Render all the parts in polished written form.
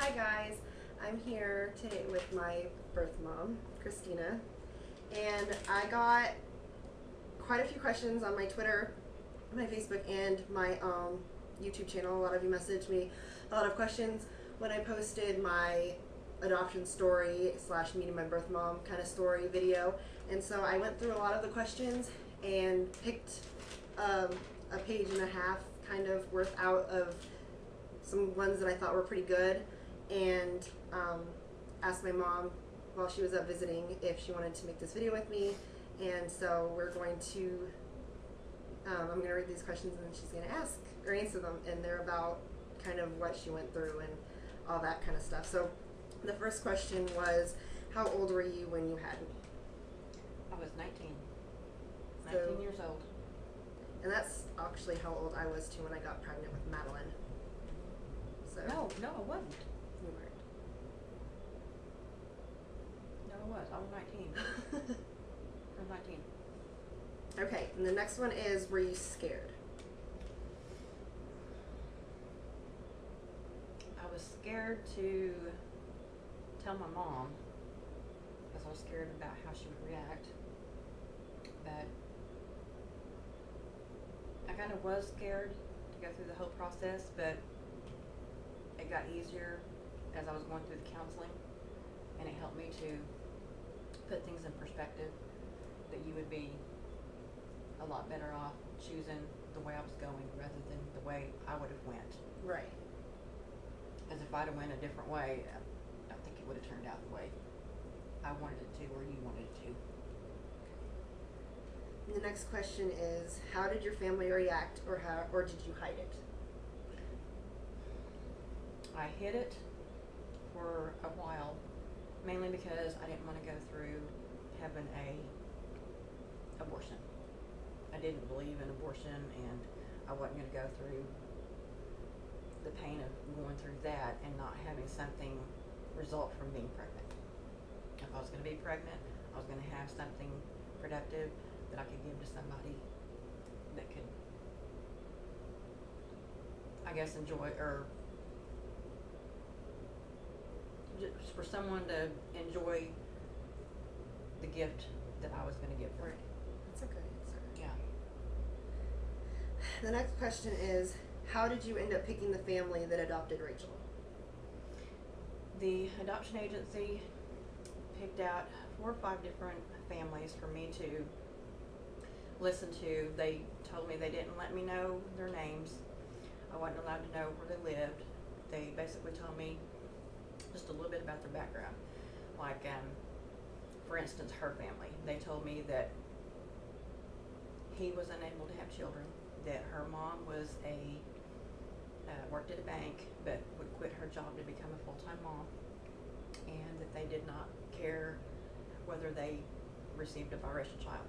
Hi guys, I'm here today with my birth mom, Christina, and I got quite a few questions on my Twitter, my Facebook, and my YouTube channel. A lot of you messaged me a lot of questions when I posted my adoption story slash meeting my birth mom kind of story video, and so I went through a lot of the questions and picked a page and a half kind of worth out of some ones that I thought were pretty good, and asked my mom while she was up visiting if she wanted to make this video with me. And so we're going to, I'm going to read these questions and then she's going to ask or answer them, and they're about kind of what she went through and all that kind of stuff. So the first question was, how old were you when you had me? I was 19. So, 19 years old. And that's actually how old I was too when I got pregnant with Madeline. So No, I wasn't. you weren't. No, I was. I was 19. I was 19. Okay, and the next one is, were you scared? I was scared to tell my mom because I was scared about how she would react. But I kind of was scared to go through the whole process, but it got easier as I was going through the counseling, and it helped me to put things in perspective, that you would be a lot better off choosing the way I was going rather than the way I would have went. Right. Because if I'd have went a different way, I don't think it would have turned out the way I wanted it to or you wanted it to. The next question is, how did your family react, or did you hide it? I hid it for a while, mainly because I didn't want to go through having a abortion. I didn't believe in abortion, and I wasn't going to go through the pain of going through that and not having something result from being pregnant. If I was going to be pregnant, I was going to have something productive that I could give to somebody that could, I guess, enjoy, or just for someone to enjoy the gift that I was going to give them. Right. That's a good answer. Yeah. The next question is, how did you end up picking the family that adopted Rachel? The adoption agency picked out 4 or 5 different families for me to listen to. They told me they didn't let me know their names. I wasn't allowed to know where they lived. They basically told me just a little bit about their background. Like, for instance, her family. They told me that he was unable to have children, that her mom was worked at a bank, but would quit her job to become a full-time mom, and that they did not care whether they received a biracial child.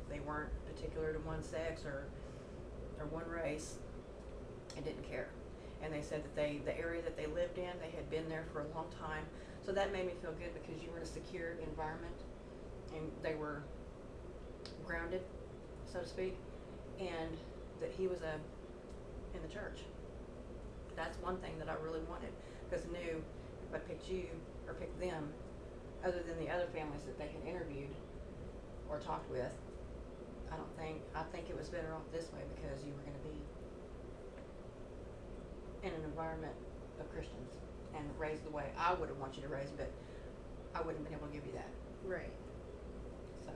They weren't particular to one sex or one race, and didn't care. And they said that the area that they lived in, they had been there for a long time. So that made me feel good, because you were in a secure environment and they were grounded, so to speak, and that he was in the church. That's one thing that I really wanted, because I knew if I picked you or picked them, other than the other families that they had interviewed or talked with, I think it was better off this way, because you were going to be in an environment of Christians and raised the way I would have wanted you to raise, but I wouldn't have been able to give you that. Right. So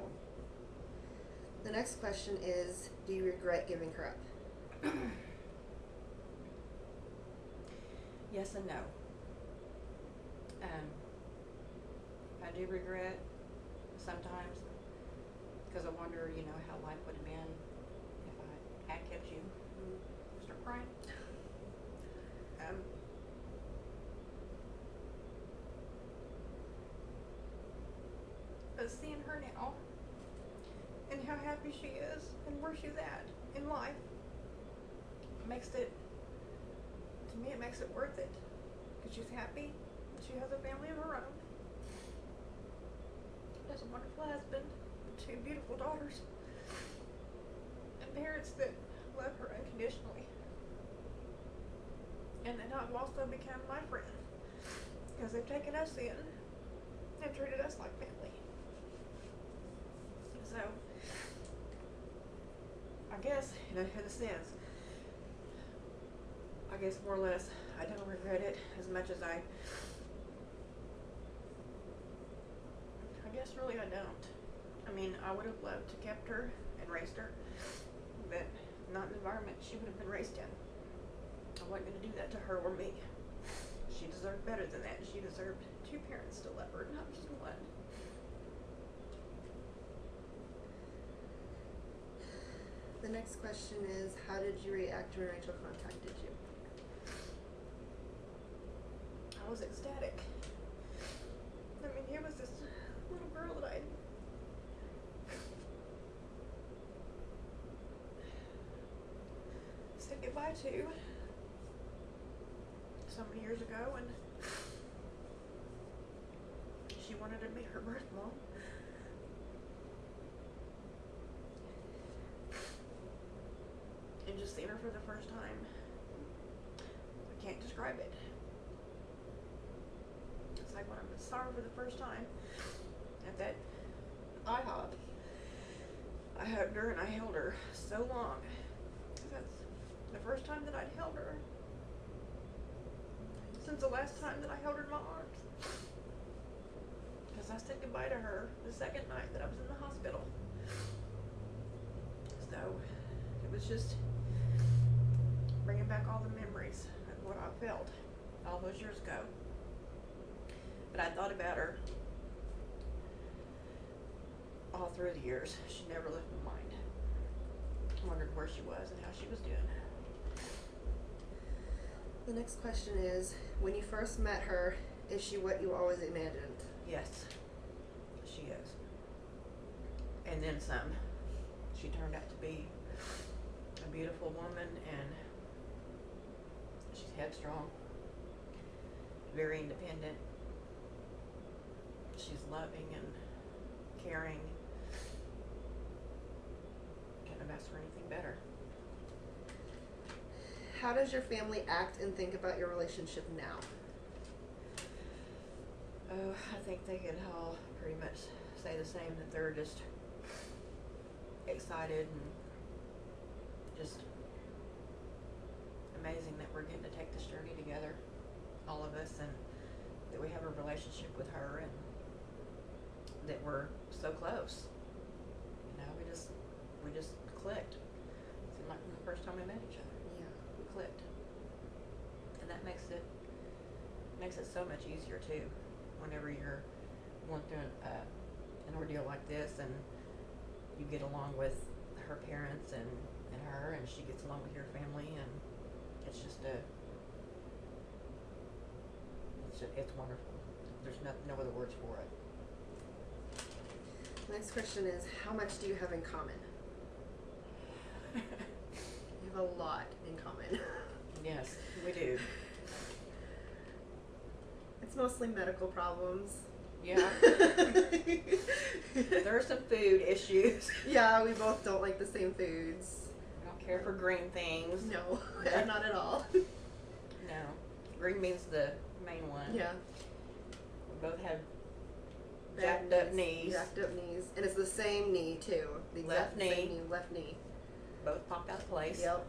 The next question is, do you regret giving her up? yes and no. I do regret sometimes, because I wonder, how life would have been if I had kept you. Start crying. But seeing her now and how happy she is and where she's at in life makes it, to me, it makes it worth it, because she's happy. She has a family of her own. Has a wonderful husband, 2 beautiful daughters, and parents that love her unconditionally. And then I've also become my friend. because they've taken us in and treated us like family. So, I guess, in a sense, I guess more or less, I don't regret it as much as I guess really I don't. I mean, I would have loved to kept her and raised her, but not in the environment she would have been raised in. I wasn't going to do that to her or me. She deserved better than that. She deserved two parents to love her, not just one. The next question is, how did you react when Rachel contacted you? I was ecstatic. I mean, here was this little girl that I said goodbye to so many years ago, and she wanted to meet her birth mom. And just seeing her for the first time, I can't describe it. It's like when I saw her for the first time at that IHOP. I hugged her and I held her so long. That's the first time that I'd held her since the last time that I held her in my arms. Because I said goodbye to her the second night that I was in the hospital. So it was just bringing back all the memories of what I felt all those years ago. But I thought about her all through the years. She never left my mind. I wondered where she was and how she was doing. The next question is, when you first met her, is she what you always imagined? Yes, she is. And then some. She turned out to be a beautiful woman, and she's headstrong, very independent. She's loving and caring. Couldn't have asked for anything better. How does your family act and think about your relationship now? Oh, I think they could all pretty much say the same, that they're just excited and just amazing that we're getting to take this journey together, all of us, and that we have a relationship with her and that we're so close. You know, we just clicked. It seemed like from the first time we met each other. Yeah. We clicked. And that makes it so much easier too, whenever you're going through an ordeal like this and you get along with her parents and her, and she gets along with your family, and it's just it's wonderful. There's no other words for it. Next question is, how much do you have in common? You have a lot in common. Yes, we do. It's mostly medical problems. Yeah. There are some food issues. Yeah, we both don't like the same foods. I don't care for green things. No, Yeah. not at all. No. Green bean's the main one. Yeah. We both have Bad jacked up knees. Jacked up knees. And it's the same knee, too. The Left exact same knee. knee. Left knee. Both popped out of place. Yep.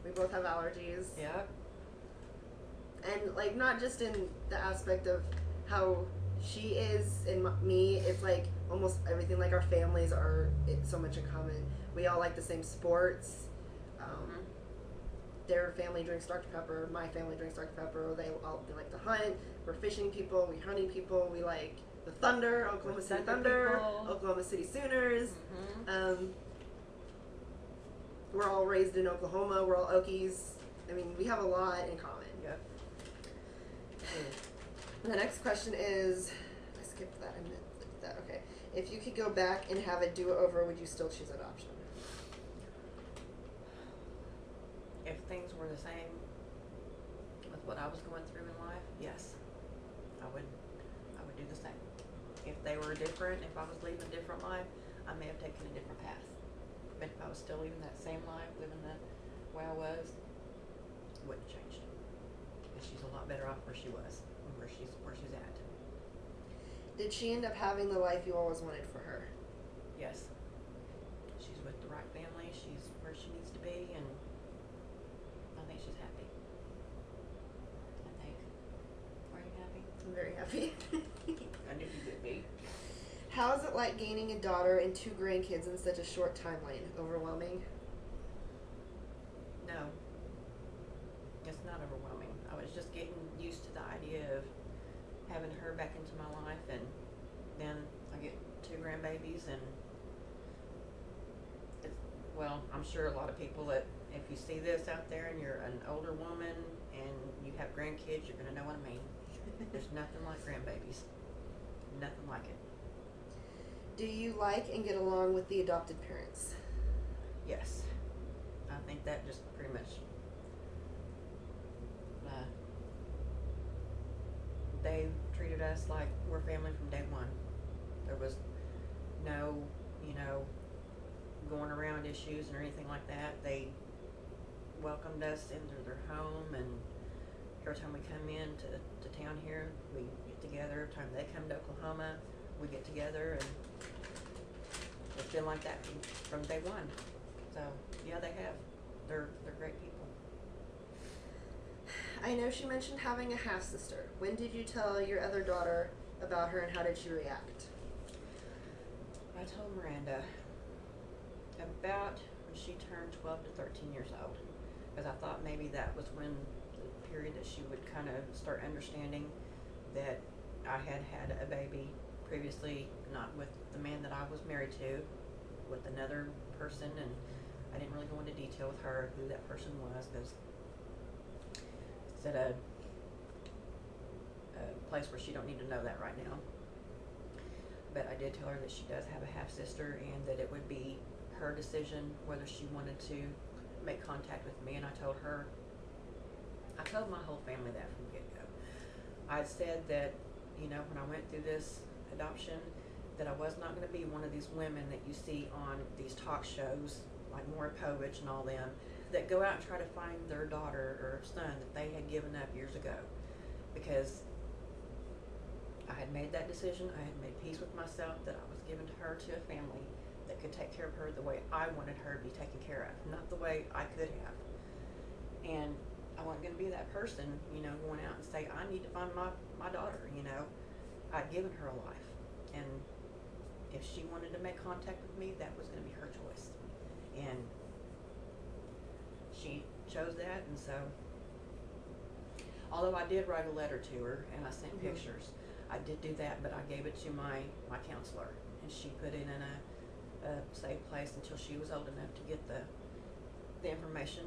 We both have allergies. Yep. And, like, not just in the aspect of how she is and me, it's like almost everything. Like, our families are so much in common. We all like the same sports. Mhm. Their family drinks Dr. Pepper. My family drinks Dr. Pepper. They like to hunt. We're fishing people. We hunting people. We like the Thunder, Oklahoma We're City Thunder Thunder, people. Oklahoma City Sooners. Mhm. We're all raised in Oklahoma. We're all Okies. I mean, we have a lot in common. Yep. The next question is, I skipped that. I meant that. Okay. If you could go back and have a do-over, would you still choose adoption? If things were the same with what I was going through in life, yes, I would do the same. If they were different, if I was living a different life, I may have taken a different path. But if I was still living that same life, living the way I was, it wouldn't have changed. And she's a lot better off where she was. where she's at. Did she end up having the life you always wanted for her? Yes. She's with the right family. She's where she needs to be, and I think she's happy. I think. Are you happy? I'm very happy. I knew you would be. How is it like gaining a daughter and 2 grandkids in such a short timeline? Overwhelming? No. It's not overwhelming. I was just getting used to the idea of having her back into my life, and then I get 2 grandbabies, and it's, well, I'm sure a lot of people that if you see this out there and you're an older woman and you have grandkids, you're gonna know what I mean. There's nothing like grandbabies. Nothing like it. Do you like and get along with the adopted parents? Yes. I think that just pretty much they treated us like we're family from day one. There was no, going around issues or anything like that. They welcomed us into their home, and every time we come in to town here, we get together. Every time they come to Oklahoma, we get together, and it's been like that from day one. So yeah, they have. They're great people. I know she mentioned having a half sister. When did you tell your other daughter about her, and how did she react? I told Miranda about when she turned 12 to 13 years old, because I thought maybe that was when the period that she would kind of start understanding that I had had a baby previously, not with the man that I was married to, with another person, and I didn't really go into detail with her who that person was, because it's at a place where she don't need to know that right now. But I did tell her that she does have a half sister, and that it would be her decision whether she wanted to make contact with me. And I told my whole family that from the get-go. I said that, when I went through this adoption, that I was not going to be one of these women that you see on these talk shows like Maury Povich and all them, that go out and try to find their daughter or son that they had given up years ago. Because I had made that decision. I had made peace with myself that I was giving her to a family that could take care of her the way I wanted her to be taken care of, not the way I could have. And I wasn't going to be that person, going out and say, I need to find my daughter, I'd given her a life. And if she wanted to make contact with me, that was going to be her choice. And she chose that, and so, although I did write a letter to her and I sent pictures, I did do that, but I gave it to my counselor, and she put it in a safe place until she was old enough to get the information.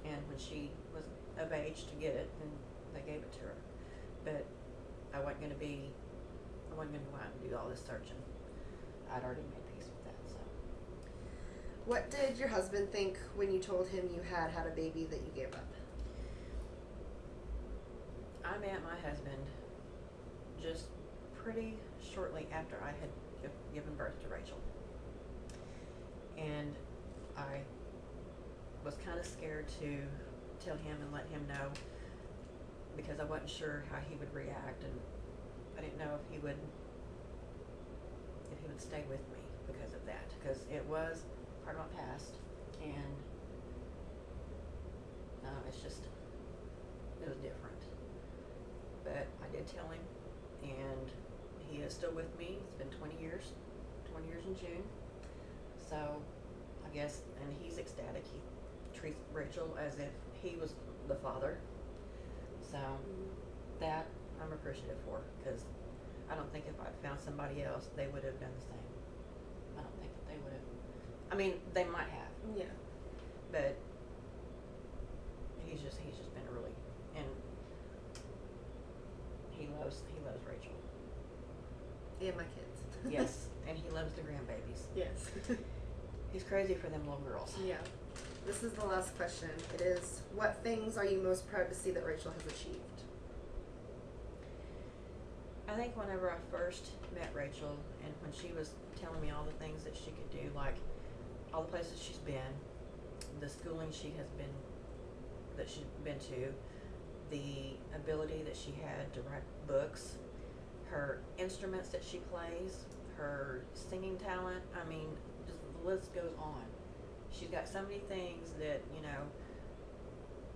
And when she was of age to get it, then they gave it to her. But I wasn't going to go out and do all this searching. I'd already made peace with that. So, What did your husband think when you told him you had a baby that you gave up? I met my husband just pretty shortly after I had given birth to Rachel. And I was kind of scared to tell him and let him know, because I wasn't sure how he would react, and I didn't know if he would stay with me because of that, because it was part of my past, and it was different. But I did tell him, and he is still with me. It's been 20 years in June. So I guess, and he's ecstatic. He treats Rachel as if he was the father. So that I'm appreciative for, because I don't think if I'd found somebody else, they would have done the same. I don't think that they would have. I mean, they might have. Yeah. But he's just been really, and he loves Rachel. And my kids. Yes, and he loves the grandbabies. Yes. He's crazy for them little girls. Yeah. This is the last question. It is, what things are you most proud to see that Rachel has achieved? I think whenever I first met Rachel, and when she was telling me all the things that she could do, like all the places she's been, the schooling that she's been to, the ability that she had to write books, her instruments that she plays, her singing talent. I mean, just the list goes on. She's got so many things that, you know,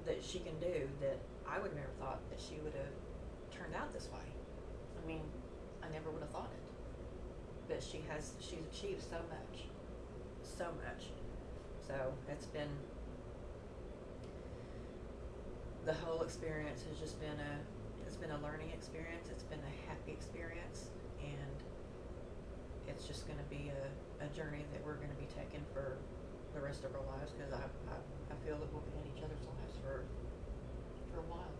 that she can do that I would have never thought that she would have turned out this way. I mean, I never would have thought it. But she's achieved so much. So much. So it's been, the whole experience has just been it's been a learning experience. It's been a happy experience, and it's just going to be a journey that we're going to be taking for the rest of our lives, because I feel that we'll be in each other's lives for a while.